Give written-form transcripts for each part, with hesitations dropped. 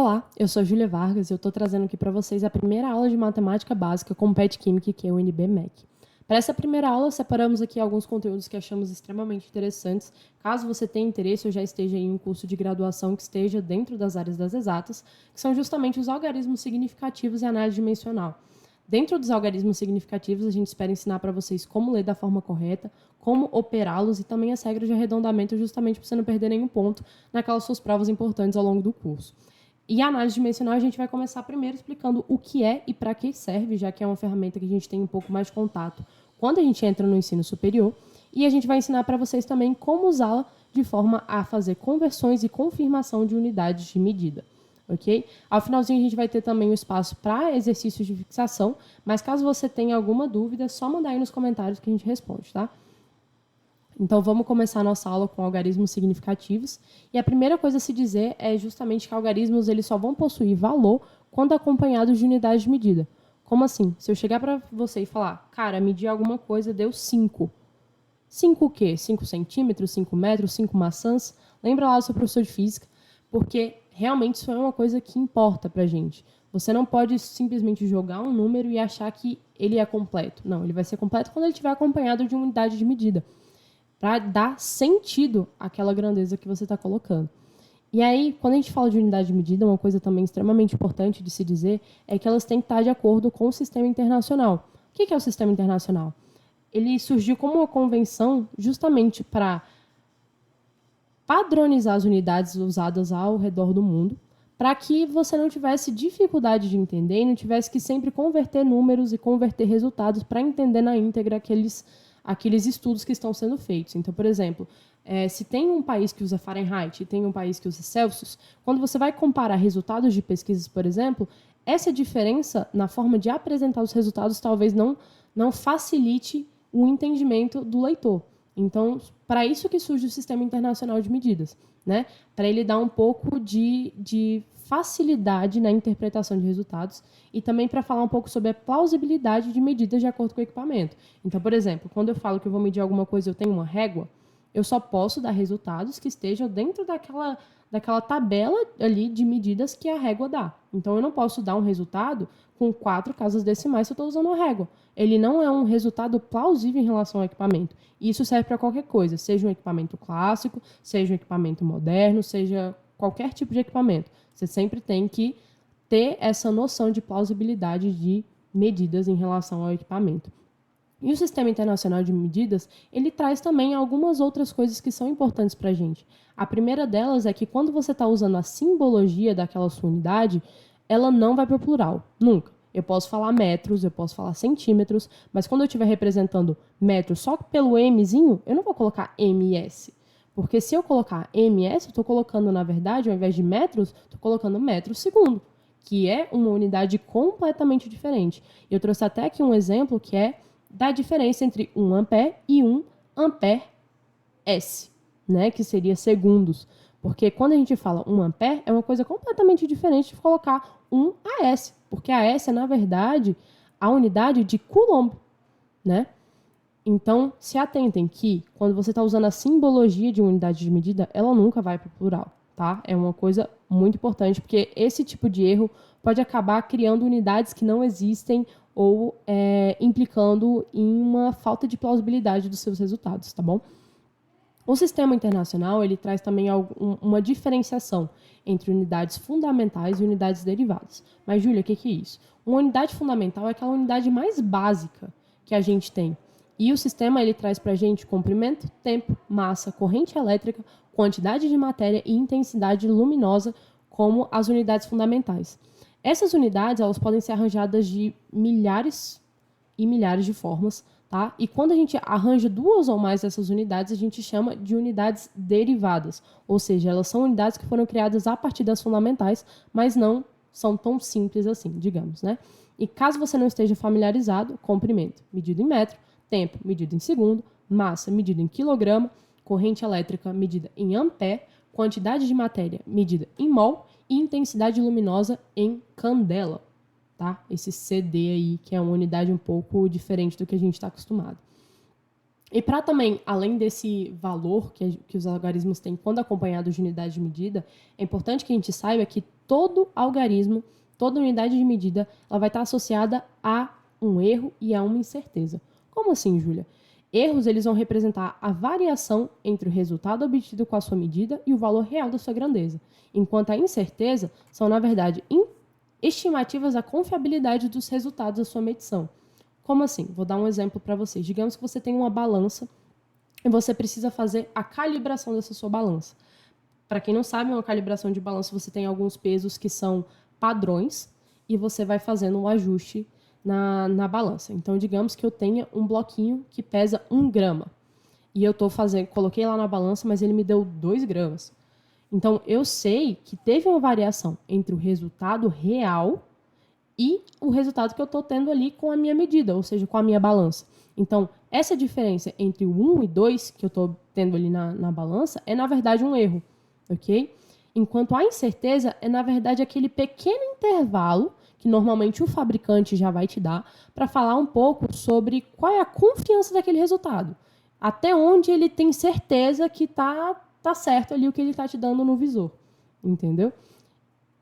Olá, eu sou a Júlia Vargas e eu estou trazendo aqui para vocês a primeira aula de matemática básica com PET Química, que é o NB-MEC. Para essa primeira aula, separamos aqui alguns conteúdos que achamos extremamente interessantes. Caso você tenha interesse ou já esteja em um curso de graduação que esteja dentro das áreas das exatas, que são justamente os algarismos significativos e análise dimensional. Dentro dos algarismos significativos, a gente espera ensinar para vocês como ler da forma correta, como operá-los e também as regras de arredondamento, justamente para você não perder nenhum ponto naquelas suas provas importantes ao longo do curso. E a análise dimensional a gente vai começar primeiro explicando o que é e para que serve, já que é uma ferramenta que a gente tem um pouco mais de contato quando a gente entra no ensino superior. E a gente vai ensinar para vocês também como usá-la de forma a fazer conversões e confirmação de unidades de medida. Ok? Ao finalzinho a gente vai ter também o espaço para exercícios de fixação, mas caso você tenha alguma dúvida, é só mandar aí nos comentários que a gente responde, tá? Então, vamos começar a nossa aula com algarismos significativos. E a primeira coisa a se dizer é justamente que algarismos eles só vão possuir valor quando acompanhados de unidades de medida. Como assim? Se eu chegar para você e falar, cara, medir alguma coisa deu 5. 5 o quê? 5 centímetros, 5 metros, 5 maçãs? Lembra lá do seu professor de física? Porque realmente isso é uma coisa que importa pra gente. Você não pode simplesmente jogar um número e achar que ele é completo. Não, ele vai ser completo quando ele estiver acompanhado de uma unidade de medida, para dar sentido àquela grandeza que você está colocando. E aí, quando a gente fala de unidade de medida, uma coisa também extremamente importante de se dizer é que elas têm que estar de acordo com o sistema internacional. O que é o sistema internacional? Ele surgiu como uma convenção justamente para padronizar as unidades usadas ao redor do mundo, para que você não tivesse dificuldade de entender e não tivesse que sempre converter números e converter resultados para entender na íntegra aqueles estudos que estão sendo feitos. Então, por exemplo, se tem um país que usa Fahrenheit e tem um país que usa Celsius, quando você vai comparar resultados de pesquisas, por exemplo, essa diferença na forma de apresentar os resultados talvez não facilite o entendimento do leitor. Então, para isso que surge o Sistema Internacional de Medidas, né? Para ele dar um pouco de facilidade na interpretação de resultados e também para falar um pouco sobre a plausibilidade de medidas de acordo com o equipamento. Então, por exemplo, quando eu falo que eu vou medir alguma coisa e eu tenho uma régua, eu só posso dar resultados que estejam dentro daquela tabela ali de medidas que a régua dá. Então, eu não posso dar um resultado com 4 casas decimais se eu estou usando uma régua. Ele não é um resultado plausível em relação ao equipamento. E isso serve para qualquer coisa, seja um equipamento clássico, seja um equipamento moderno, seja qualquer tipo de equipamento. Você sempre tem que ter essa noção de plausibilidade de medidas em relação ao equipamento. E o Sistema Internacional de Medidas, ele traz também algumas outras coisas que são importantes para a gente. A primeira delas é que quando você está usando a simbologia daquela sua unidade, ela não vai para o plural, nunca. Eu posso falar metros, eu posso falar centímetros, mas quando eu estiver representando metros só pelo Mzinho, eu não vou colocar MS. Porque se eu colocar MS, eu estou colocando, na verdade, ao invés de metros, estou colocando metros segundo, que é uma unidade completamente diferente. Eu trouxe até aqui um exemplo que é da diferença entre 1 ampere e 1 ampere S, né, que seria segundos. Porque quando a gente fala 1 ampere, é uma coisa completamente diferente de colocar 1 AS, porque a S é, na verdade, a unidade de Coulomb, né? Então, se atentem que, quando você está usando a simbologia de unidade de medida, ela nunca vai para o plural, tá? É uma coisa muito importante, porque esse tipo de erro pode acabar criando unidades que não existem ou implicando em uma falta de plausibilidade dos seus resultados, tá bom? O sistema internacional ele traz também uma diferenciação entre unidades fundamentais e unidades derivadas. Mas, Júlia, o que é isso? Uma unidade fundamental é aquela unidade mais básica que a gente tem. E o sistema ele traz para a gente comprimento, tempo, massa, corrente elétrica, quantidade de matéria e intensidade luminosa como as unidades fundamentais. Essas unidades elas podem ser arranjadas de milhares e milhares de formas, tá? E quando a gente arranja 2 ou mais dessas unidades, a gente chama de unidades derivadas. Ou seja, elas são unidades que foram criadas a partir das fundamentais, mas não são tão simples assim, digamos, né? E caso você não esteja familiarizado, comprimento, medido em metro, tempo, medido em segundo, massa, medida em quilograma, corrente elétrica, medida em ampere, quantidade de matéria, medida em mol, e intensidade luminosa em candela. Tá? Esse CD aí, que é uma unidade um pouco diferente do que a gente está acostumado. E para também, além desse valor que os algarismos têm quando acompanhados de unidade de medida, é importante que a gente saiba que todo algarismo, toda unidade de medida, ela vai estar associada a um erro e a uma incerteza. Como assim, Júlia? Erros, eles vão representar a variação entre o resultado obtido com a sua medida e o valor real da sua grandeza, enquanto a incerteza são, na verdade, estimativas da confiabilidade dos resultados da sua medição. Como assim? Vou dar um exemplo para vocês. Digamos que você tem uma balança e você precisa fazer a calibração dessa sua balança. Para quem não sabe, uma calibração de balança, você tem alguns pesos que são padrões e você vai fazendo um ajuste na balança. Então, digamos que eu tenha um bloquinho que pesa 1 grama e eu coloquei lá na balança, mas ele me deu 2 gramas. Então, eu sei que teve uma variação entre o resultado real e o resultado que eu estou tendo ali com a minha medida, ou seja, com a minha balança. Então, essa diferença entre o 1 e 2 que eu estou tendo ali na balança é, na verdade, um erro, ok? Enquanto a incerteza é, na verdade, aquele pequeno intervalo que normalmente o fabricante já vai te dar para falar um pouco sobre qual é a confiança daquele resultado. Até onde ele tem certeza que tá certo ali o que ele está te dando no visor, entendeu?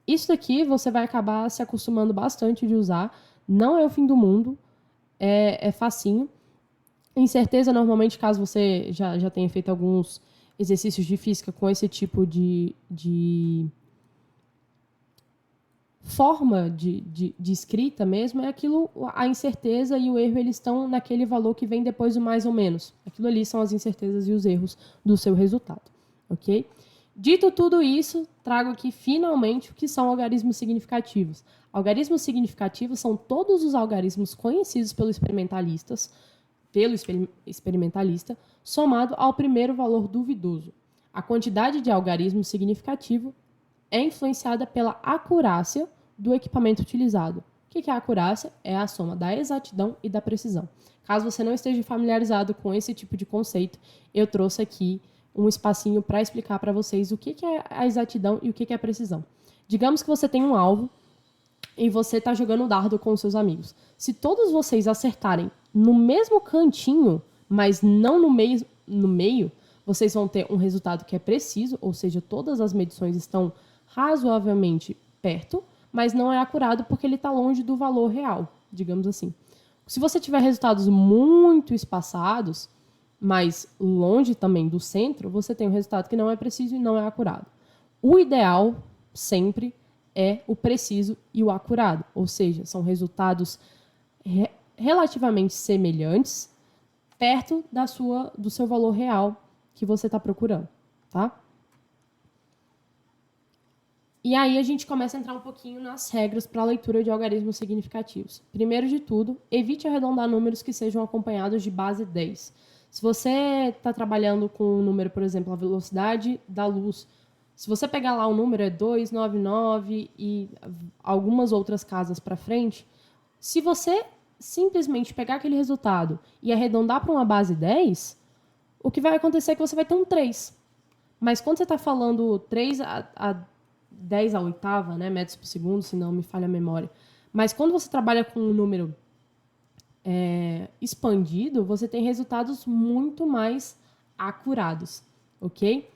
Isso daqui você vai acabar se acostumando bastante de usar. Não é o fim do mundo. É facinho. Incerteza, normalmente, caso você já tenha feito alguns exercícios de física com esse tipo de forma de escrita mesmo, é aquilo, a incerteza e o erro, eles estão naquele valor que vem depois do mais ou menos. Aquilo ali são as incertezas e os erros do seu resultado, ok? Dito tudo isso, trago aqui finalmente o que são algarismos significativos. Algarismos significativos são todos os algarismos conhecidos pelo experimentalista, somado ao primeiro valor duvidoso. A quantidade de algarismo significativo é influenciada pela acurácia do equipamento utilizado. O que é a acurácia? É a soma da exatidão e da precisão. Caso você não esteja familiarizado com esse tipo de conceito, eu trouxe aqui um espacinho para explicar para vocês o que é a exatidão e o que é a precisão. Digamos que você tem um alvo e você está jogando dardo com os seus amigos. Se todos vocês acertarem no mesmo cantinho, mas não no meio, vocês vão ter um resultado que é preciso, ou seja, todas as medições estão razoavelmente perto, mas não é acurado porque ele está longe do valor real, digamos assim. Se você tiver resultados muito espaçados, mas longe também do centro, você tem um resultado que não é preciso e não é acurado. O ideal, sempre, é o preciso e o acurado, ou seja, são resultados relativamente semelhantes, perto do seu valor real que você está procurando, tá? E aí a gente começa a entrar um pouquinho nas regras para a leitura de algarismos significativos. Primeiro de tudo, evite arredondar números que sejam acompanhados de base 10. Se você está trabalhando com um número, por exemplo, a velocidade da luz, se você pegar lá o número é 299 e algumas outras casas para frente, se você simplesmente pegar aquele resultado e arredondar para uma base 10, o que vai acontecer é que você vai ter um 3. Mas quando você está falando 3 a 10 a oitava, né, metros por segundo, se não me falha a memória. Mas quando você trabalha com um número expandido, você tem resultados muito mais acurados, ok?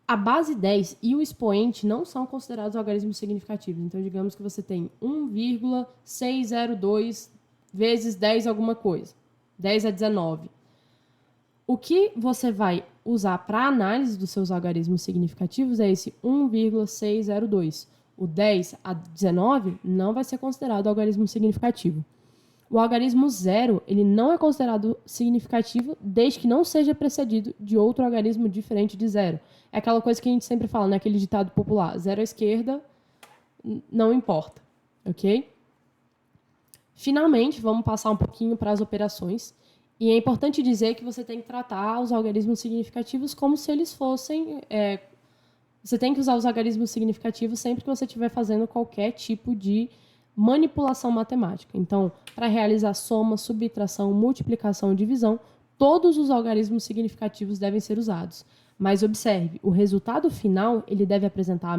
A base 10 e o expoente não são considerados algarismos significativos. Então, digamos que você tem 1,602 vezes 10 alguma coisa. 10 a 19. O que você vai usar para análise dos seus algarismos significativos é esse 1,602. O 10 a 19 não vai ser considerado algarismo significativo. O algarismo zero, ele não é considerado significativo desde que não seja precedido de outro algarismo diferente de zero. É aquela coisa que a gente sempre fala, né? Aquele ditado popular, zero à esquerda, não importa, ok? Finalmente, vamos passar um pouquinho para as operações. E é importante dizer que você tem que tratar os algarismos significativos como se eles fossem... você tem que usar os algarismos significativos sempre que você estiver fazendo qualquer tipo de manipulação matemática. Então, para realizar soma, subtração, multiplicação e divisão, todos os algarismos significativos devem ser usados. Mas observe, o resultado final ele deve apresentar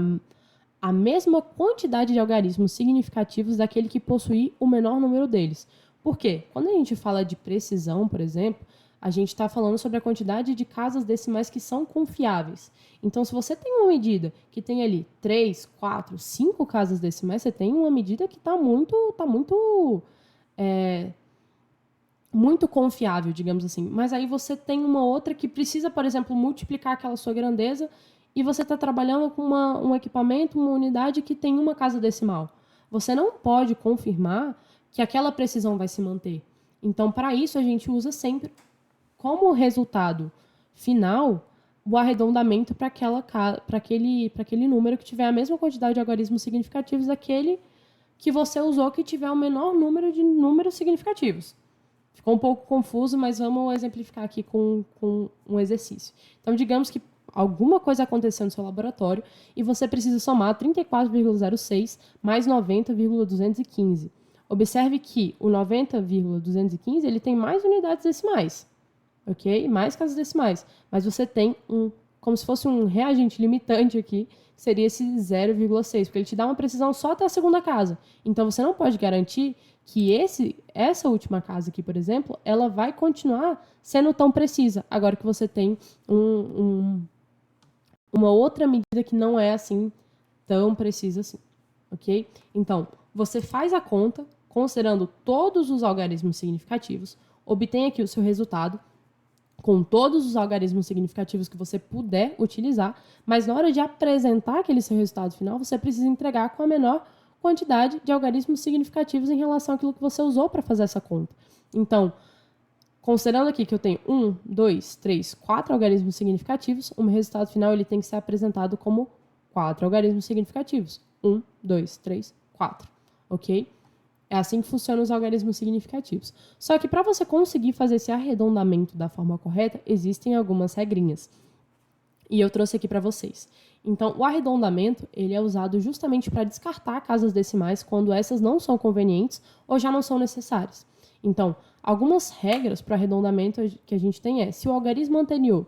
a mesma quantidade de algarismos significativos daquele que possuir o menor número deles. Por quê? Quando a gente fala de precisão, por exemplo, a gente está falando sobre a quantidade de casas decimais que são confiáveis. Então, se você tem uma medida que tem ali 3, 4, 5 casas decimais, você tem uma medida que está muito confiável, digamos assim. Mas aí você tem uma outra que precisa, por exemplo, multiplicar aquela sua grandeza e você está trabalhando com um equipamento, uma unidade que tem uma casa decimal. Você não pode confirmar que aquela precisão vai se manter. Então, para isso, a gente usa sempre como resultado final o arredondamento para aquele número que tiver a mesma quantidade de algarismos significativos daquele que você usou que tiver o menor número de números significativos. Ficou um pouco confuso, mas vamos exemplificar aqui com um exercício. Então, digamos que alguma coisa aconteceu no seu laboratório e você precisa somar 34,06 mais 90,215. Observe que o 90,215 ele tem mais unidades decimais, ok? Mais casas decimais. Mas você tem como se fosse um reagente limitante aqui, que seria esse 0,6, porque ele te dá uma precisão só até a segunda casa. Então, você não pode garantir que essa última casa aqui, por exemplo, ela vai continuar sendo tão precisa, agora que você tem uma outra medida que não é assim tão precisa assim, ok? Então, você faz a conta, considerando todos os algarismos significativos, obtém aqui o seu resultado, com todos os algarismos significativos que você puder utilizar, mas na hora de apresentar aquele seu resultado final, você precisa entregar com a menor quantidade de algarismos significativos em relação àquilo que você usou para fazer essa conta. Então, considerando aqui que eu tenho 1, 2, 3, 4 algarismos significativos, o meu resultado final ele tem que ser apresentado como 4 algarismos significativos. 1, 2, 3, 4. Ok? É assim que funcionam os algarismos significativos. Só que para você conseguir fazer esse arredondamento da forma correta, existem algumas regrinhas. E eu trouxe aqui para vocês. Então, o arredondamento ele é usado justamente para descartar casas decimais quando essas não são convenientes ou já não são necessárias. Então, algumas regras para arredondamento que a gente tem se o algarismo anterior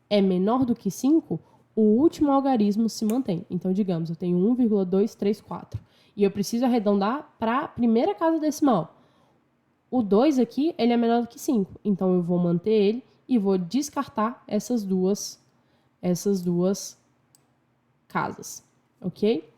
é menor do que 5, o último algarismo se mantém. Então, digamos, eu tenho 1,234 e eu preciso arredondar para a primeira casa decimal. O 2 aqui, ele é menor do que 5, então eu vou manter ele e vou descartar essas duas casas, ok?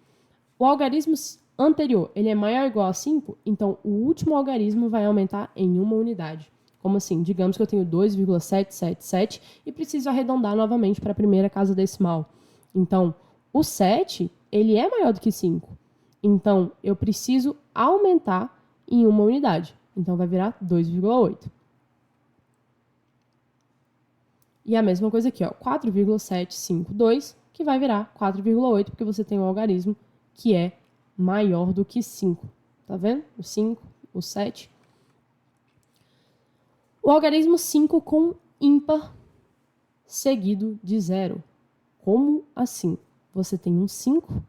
O algarismo anterior, ele é maior ou igual a 5, então o último algarismo vai aumentar em uma unidade. Como assim? Digamos que eu tenho 2,777 e preciso arredondar novamente para a primeira casa decimal. Então, o 7, ele é maior do que 5. Então, eu preciso aumentar em uma unidade. Então, vai virar 2,8. E a mesma coisa aqui, ó, 4,752, que vai virar 4,8, porque você tem um algarismo que é maior do que 5. Tá vendo? O 5, o 7. O algarismo 5 com ímpar seguido de 0. Como assim? Você tem um 5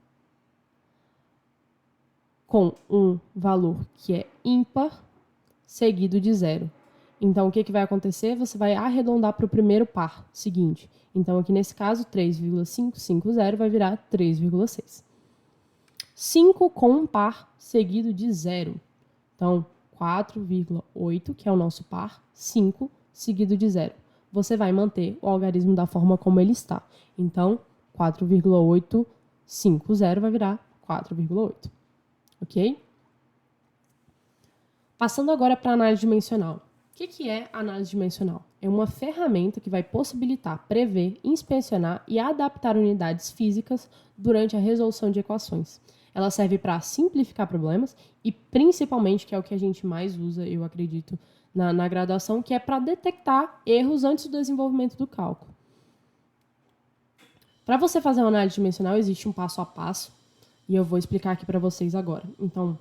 com um valor que é ímpar seguido de 0. Então, o que vai acontecer? Você vai arredondar para o primeiro par seguinte. Então, aqui nesse caso, 3,550 vai virar 3,6. 5 com um par seguido de 0. Então, 4,8, que é o nosso par, 5 seguido de 0. Você vai manter o algarismo da forma como ele está. Então, 4,850 vai virar 4,8. Ok? Passando agora para a análise dimensional. O que é análise dimensional? É uma ferramenta que vai possibilitar prever, inspecionar e adaptar unidades físicas durante a resolução de equações. Ela serve para simplificar problemas e, principalmente, que é o que a gente mais usa, eu acredito, na graduação, que é para detectar erros antes do desenvolvimento do cálculo. Para você fazer uma análise dimensional, existe um passo a passo e eu vou explicar aqui para vocês agora. Então,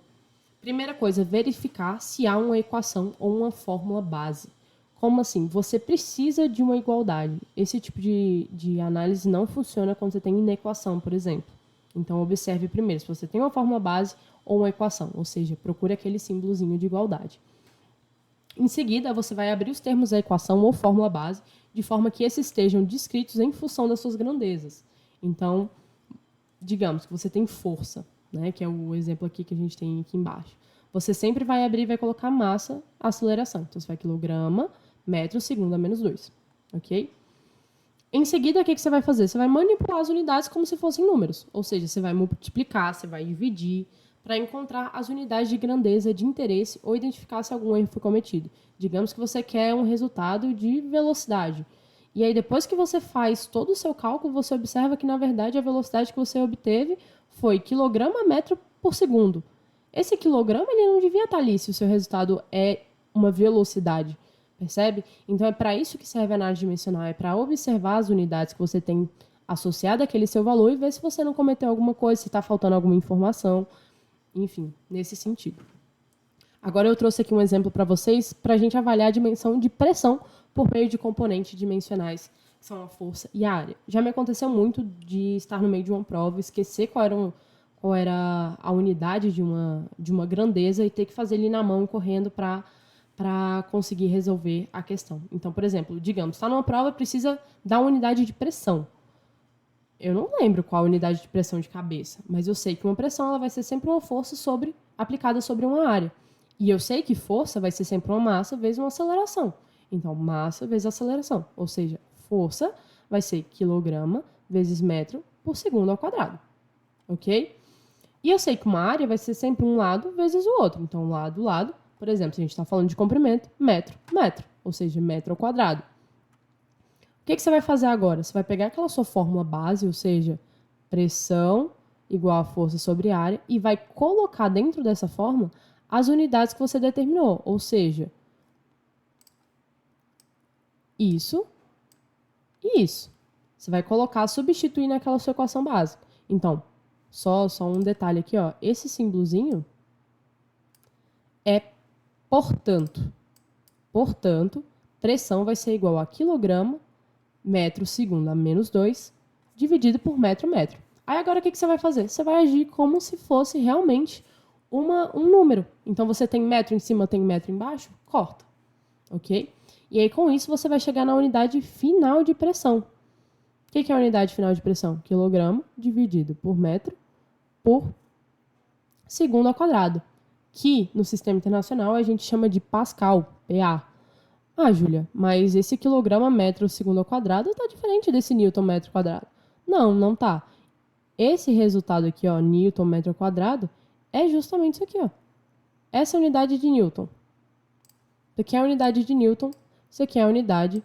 primeira coisa, verificar se há uma equação ou uma fórmula base. Como assim? Você precisa de uma igualdade. Esse tipo de análise não funciona quando você tem inequação, por exemplo. Então, observe primeiro se você tem uma fórmula base ou uma equação, ou seja, procure aquele símbolozinho de igualdade. Em seguida, você vai abrir os termos da equação ou fórmula base, de forma que esses estejam descritos em função das suas grandezas. Então, digamos que você tem força, né, que é o exemplo aqui que a gente tem aqui embaixo. Você sempre vai abrir e vai colocar massa, aceleração. Então, você vai quilograma metro segundo a menos 2, ok? Em seguida, o que você vai fazer? Você vai manipular as unidades como se fossem números. Ou seja, você vai multiplicar, você vai dividir, para encontrar as unidades de grandeza, de interesse ou identificar se algum erro foi cometido. Digamos que você quer um resultado de velocidade. E aí, depois que você faz todo o seu cálculo, você observa que, na verdade, a velocidade que você obteve foi quilograma metro por segundo. Esse quilograma ele não devia estar ali se o seu resultado é uma velocidade. Percebe? Então, é para isso que serve a análise dimensional, é para observar as unidades que você tem associada àquele seu valor e ver se você não cometeu alguma coisa, se está faltando alguma informação, enfim, nesse sentido. Agora eu trouxe aqui um exemplo para vocês, para a gente avaliar a dimensão de pressão por meio de componentes dimensionais, que são a força e a área. Já me aconteceu muito de estar no meio de uma prova, esquecer qual era a unidade de uma grandeza e ter que fazer ali na mão, correndo para conseguir resolver a questão. Então, por exemplo, digamos, está numa prova, precisa da unidade de pressão. Eu não lembro qual a unidade de pressão de cabeça, mas eu sei que uma pressão ela vai ser sempre uma força aplicada sobre uma área. E eu sei que força vai ser sempre uma massa vezes uma aceleração. Então, massa vezes aceleração. Ou seja, força vai ser quilograma vezes metro por segundo ao quadrado. Ok? E eu sei que uma área vai ser sempre um lado vezes o outro. Então, lado, lado. Por exemplo, se a gente está falando de comprimento, metro, metro. Ou seja, metro ao quadrado. O que você vai fazer agora? Você vai pegar aquela sua fórmula base, ou seja, pressão igual a força sobre área, e vai colocar dentro dessa fórmula as unidades que você determinou. Ou seja, isso e isso. Você vai colocar, substituir naquela sua equação básica. Então, só um detalhe aqui, ó. Esse símbolozinho é portanto. Portanto, pressão vai ser igual a quilograma metro segundo a menos 2, dividido por metro, metro. Aí agora o que você vai fazer? Você vai agir como se fosse realmente um número. Então você tem metro em cima, tem metro embaixo, corta. Ok? E aí com isso você vai chegar na unidade final de pressão. O que é a unidade final de pressão? Quilograma dividido por metro por segundo ao quadrado. Que no sistema internacional a gente chama de Pascal, PA. Ah, Júlia, mas esse quilograma metro segundo ao quadrado está diferente desse newton metro quadrado. Não, não tá. Esse resultado aqui, ó, newton metro ao quadrado, é justamente isso aqui, ó. Essa é a unidade de newton. Isso aqui é a unidade de newton, isso aqui é a unidade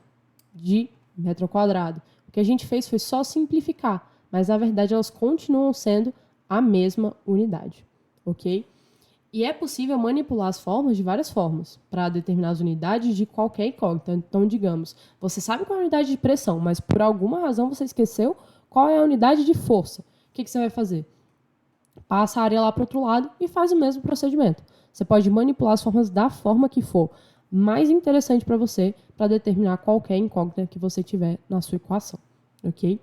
de metro ao quadrado. O que a gente fez foi só simplificar, mas na verdade elas continuam sendo a mesma unidade, ok? E é possível manipular as fórmulas de várias formas para determinar as unidades de qualquer incógnita. Então, digamos, você sabe qual é a unidade de pressão, mas por alguma razão você esqueceu qual é a unidade de força. O que você vai fazer? Passa a área lá para o outro lado e faz o mesmo procedimento. Você pode manipular as fórmulas da forma que for mais interessante para você para determinar qualquer incógnita que você tiver na sua equação. Ok?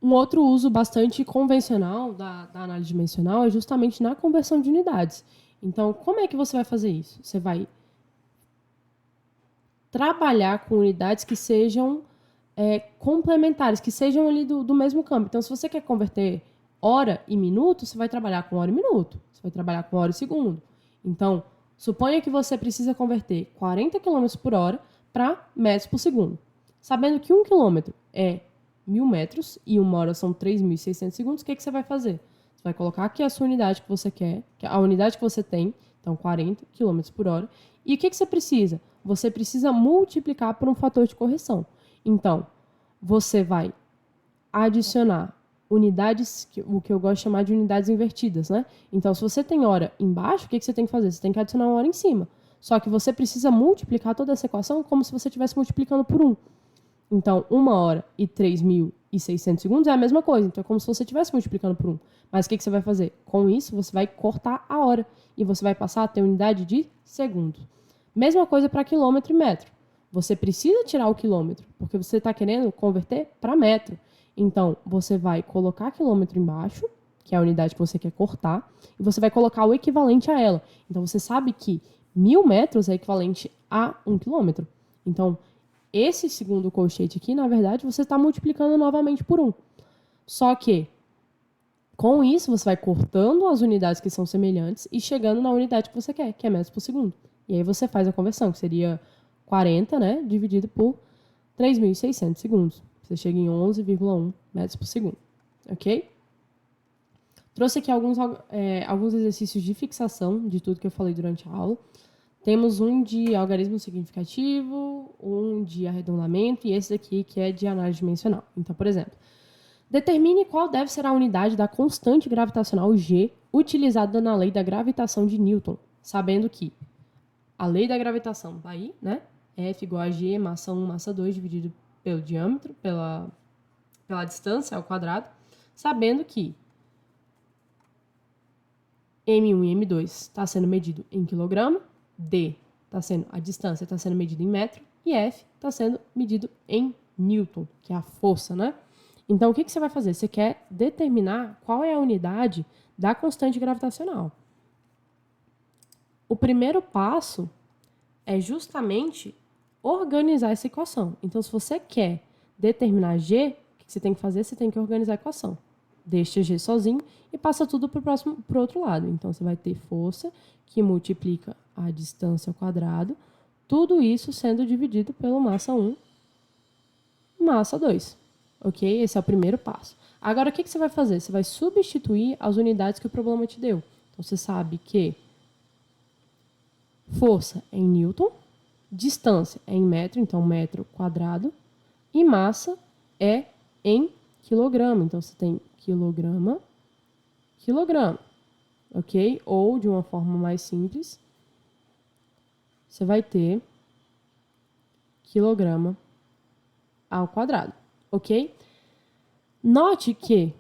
Um outro uso bastante convencional da análise dimensional é justamente na conversão de unidades. Então, como é que você vai fazer isso? Você vai trabalhar com unidades que sejam complementares, que sejam ali do mesmo campo. Então, se você quer converter hora e minuto, você vai trabalhar com hora e minuto. Você vai trabalhar com hora e segundo. Então, suponha que você precisa converter 40 km por hora para metros por segundo. Sabendo que 1 km é 1.000 metros e 1 hora são 3.600 segundos, o que você vai fazer? Você vai colocar aqui a sua unidade que você quer, a unidade que você tem, então 40 km por hora. E o que você precisa? Você precisa multiplicar por um fator de correção. Então, você vai adicionar unidades, o que eu gosto de chamar de unidades invertidas, né? Então, se você tem hora embaixo, o que você tem que fazer? Você tem que adicionar uma hora em cima. Só que você precisa multiplicar toda essa equação como se você estivesse multiplicando por 1. Então, 1 hora e 3.600 segundos é a mesma coisa. Então, é como se você estivesse multiplicando por 1. Mas o que você vai fazer? Com isso, você vai cortar a hora. E você vai passar a ter unidade de segundo. Mesma coisa para quilômetro e metro. Você precisa tirar o quilômetro, porque você está querendo converter para metro. Então, você vai colocar quilômetro embaixo, que é a unidade que você quer cortar, e você vai colocar o equivalente a ela. Então, você sabe que 1.000 metros é equivalente a 1 quilômetro. Então, esse segundo colchete aqui, na verdade, você está multiplicando novamente por 1. Só que, com isso, você vai cortando as unidades que são semelhantes e chegando na unidade que você quer, que é metros por segundo. E aí você faz a conversão, que seria 40, né, dividido por 3.600 segundos. Você chega em 11,1 metros por segundo, ok? Trouxe aqui alguns exercícios de fixação de tudo que eu falei durante a aula. Temos um de algarismo significativo, um de arredondamento e esse daqui que é de análise dimensional. Então, por exemplo, determine qual deve ser a unidade da constante gravitacional G utilizada na lei da gravitação de Newton, sabendo que a lei da gravitação está aí, né? F igual a G, massa 1, massa 2, dividido pelo diâmetro, pela distância ao quadrado, sabendo que M1 e M2 está sendo medido em quilograma, D a distância está sendo medida em metro, e F está sendo medido em Newton, que é a força, né? Então, o que você vai fazer? Você quer determinar qual é a unidade da constante gravitacional. O primeiro passo é justamente organizar essa equação. Então, se você quer determinar G, o que você tem que fazer? Você tem que organizar a equação. Deixa G sozinho e passa tudo para o outro lado. Então, você vai ter força que multiplica a distância ao quadrado, tudo isso sendo dividido pelo massa 1, massa 2. Ok? Esse é o primeiro passo. Agora, o que você vai fazer? Você vai substituir as unidades que o problema te deu. Então, você sabe que força é em Newton, distância é em metro, então metro quadrado, e massa é em quilograma. Então, você tem quilograma, ok? Ou, de uma forma mais simples, você vai ter quilograma ao quadrado, ok? Note que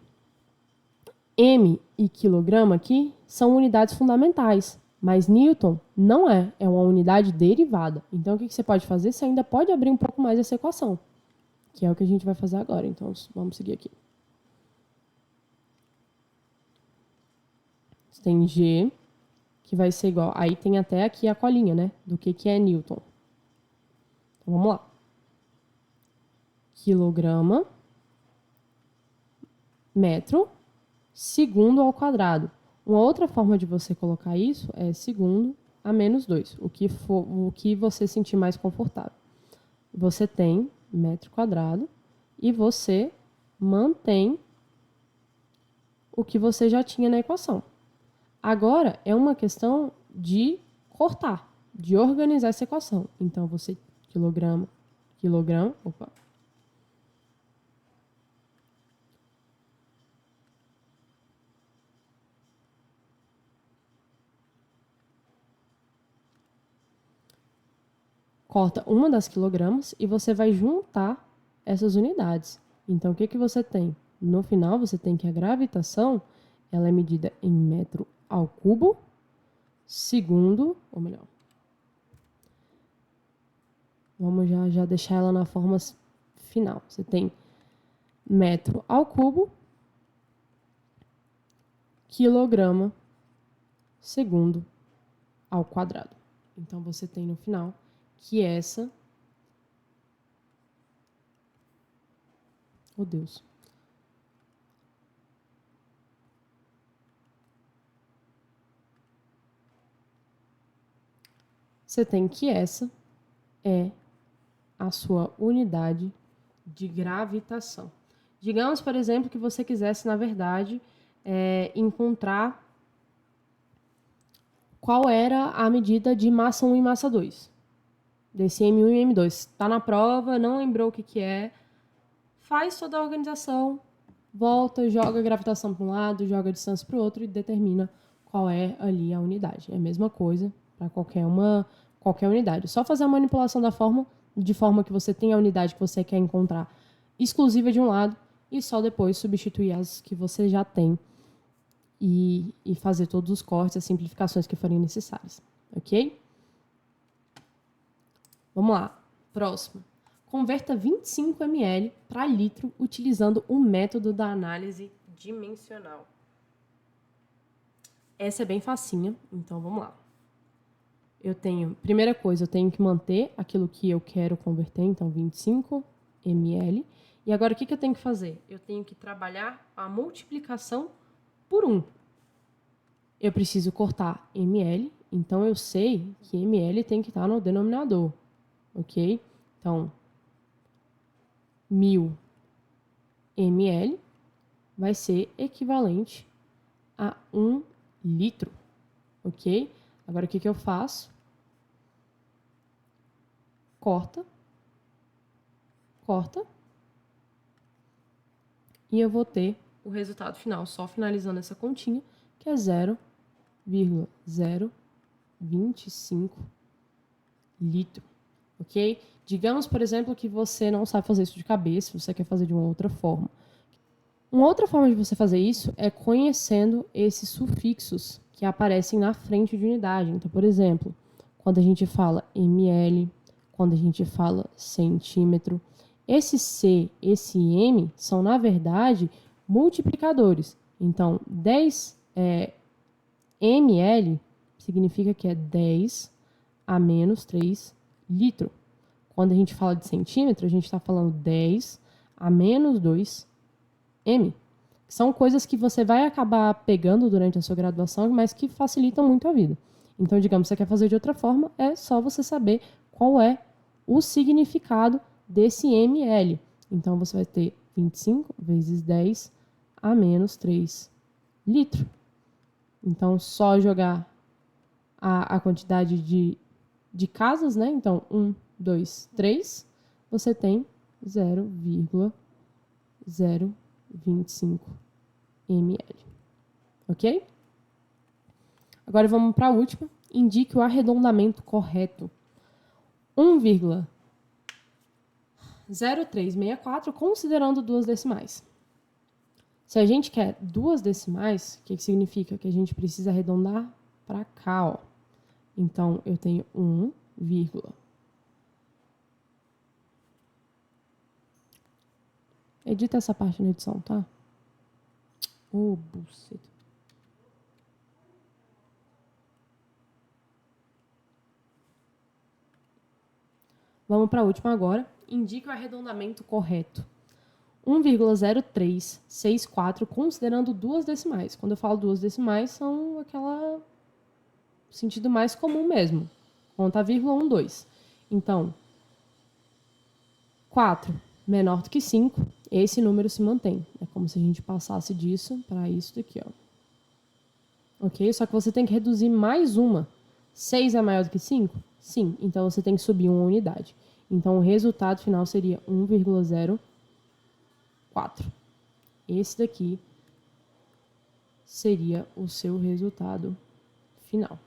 M e quilograma aqui são unidades fundamentais, mas Newton não é uma unidade derivada. Então, o que você pode fazer? Você ainda pode abrir um pouco mais essa equação, que é o que a gente vai fazer agora. Então, vamos seguir aqui. Você tem G, que vai ser igual... Aí tem até aqui a colinha, né? Do que é Newton. Então, vamos lá. Quilograma, metro, segundo ao quadrado. Uma outra forma de você colocar isso é segundo a menos 2, o que você sentir mais confortável. Você tem metro quadrado e você mantém o que você já tinha na equação. Agora é uma questão de cortar, de organizar essa equação. Então, você quilograma, opa. Corta uma das quilogramas e você vai juntar essas unidades. Então, o que você tem? No final, você tem que a gravitação ela é medida em metro ao cubo, segundo, ou melhor, vamos já deixar ela na forma final. Você tem metro ao cubo, quilograma, segundo ao quadrado. Então, você tem no final que essa... Oh, Deus. Você tem que essa é a sua unidade de gravitação. Digamos, por exemplo, que você quisesse, na verdade, encontrar qual era a medida de massa 1 e massa 2. Desse M1 e M2. Está na prova, não lembrou o que é. Faz toda a organização, volta, joga a gravitação para um lado, joga a distância para o outro e determina qual é ali a unidade. É a mesma coisa para qualquer unidade. Só fazer a manipulação da forma, de forma que você tenha a unidade que você quer encontrar exclusiva de um lado e só depois substituir as que você já tem e fazer todos os cortes, as simplificações que forem necessárias. Ok? Vamos lá. Próximo. Converta 25 ml para litro utilizando o método da análise dimensional. Essa é bem facinha, então vamos lá. Primeira coisa, eu tenho que manter aquilo que eu quero converter, então 25 ml. E agora o que eu tenho que fazer? Eu tenho que trabalhar a multiplicação por 1. Eu preciso cortar ml, então eu sei que ml tem que estar no denominador. ok? Então, 1000 ml vai ser equivalente a 1 litro, ok? Agora, o que eu faço? Corta. E eu vou ter o resultado final, só finalizando essa continha, que é 0,025 litro, ok? Digamos, por exemplo, que você não sabe fazer isso de cabeça, você quer fazer de uma outra forma. Uma outra forma de você fazer isso é conhecendo esses sufixos que aparecem na frente de unidade. Então, por exemplo, quando a gente fala ml, quando a gente fala centímetro, esse C, esse M são, na verdade, multiplicadores. Então, 10 ml significa que é 10 a menos 3 litro. Quando a gente fala de centímetro, a gente está falando 10 a menos 2 M. São coisas que você vai acabar pegando durante a sua graduação, mas que facilitam muito a vida. Então, digamos, você quer fazer de outra forma, é só você saber qual é o significado desse ml. Então, você vai ter 25 vezes 10 a menos 3 litro. Então, só jogar a quantidade de casas, né? Então, 1, 2, 3, você tem 0,025 ml. Ok? Agora vamos para a última. Indique o arredondamento correto. 1,0364, considerando duas decimais. Se a gente quer duas decimais, o que significa? Que a gente precisa arredondar para cá, ó. Então, eu tenho 1, edita essa parte na edição, tá? Ô, buceta. Vamos para a última agora. Indique o arredondamento correto. 1,0364, considerando duas decimais. Quando eu falo duas decimais, são aquela sentido mais comum mesmo. Conta vírgula 1, 2. Então, 4 menor do que 5, esse número se mantém. É como se a gente passasse disso para isso daqui, ó. Ok? Só que você tem que reduzir mais uma. 6 é maior do que 5? Sim. Então, você tem que subir uma unidade. Então, o resultado final seria 1,04. Esse daqui seria o seu resultado final.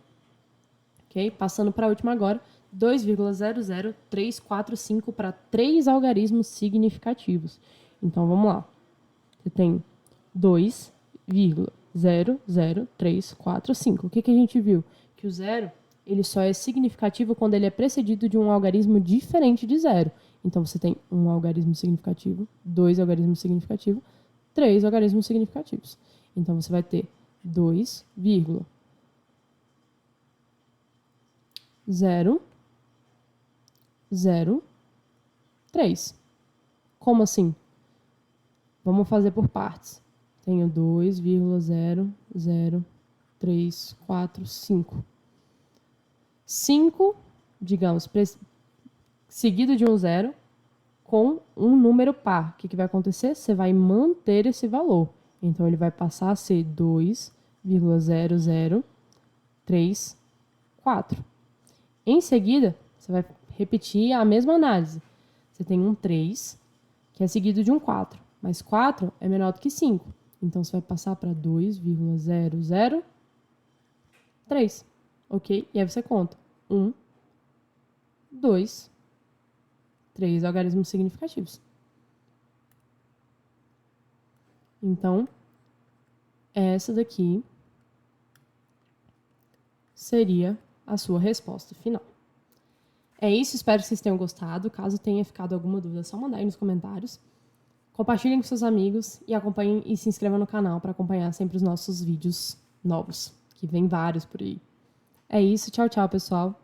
Ok? Passando para a última agora, 2,00345 para 3 algarismos significativos. Então, vamos lá. Você tem 2,00345. O que a gente viu? Que o zero ele só é significativo quando ele é precedido de um algarismo diferente de zero. Então, você tem um algarismo significativo, 2 algarismos significativos, 3 algarismos significativos. Então, você vai ter 2,003. Como assim? Vamos fazer por partes. Tenho 2,00345. 5, digamos, seguido de um zero, com um número par. O que vai acontecer? Você vai manter esse valor. Então, ele vai passar a ser 2,0034. Em seguida, você vai repetir a mesma análise. Você tem um 3, que é seguido de um 4. Mas 4 é menor do que 5. Então, você vai passar para 2,003. Ok? E aí você conta. 1, 2, 3 algarismos significativos. Então, essa daqui seria a sua resposta final. É isso, espero que vocês tenham gostado. Caso tenha ficado alguma dúvida, é só mandar aí nos comentários. Compartilhem com seus amigos e acompanhem e se inscrevam no canal para acompanhar sempre os nossos vídeos novos, que vem vários por aí. É isso, tchau, tchau, pessoal.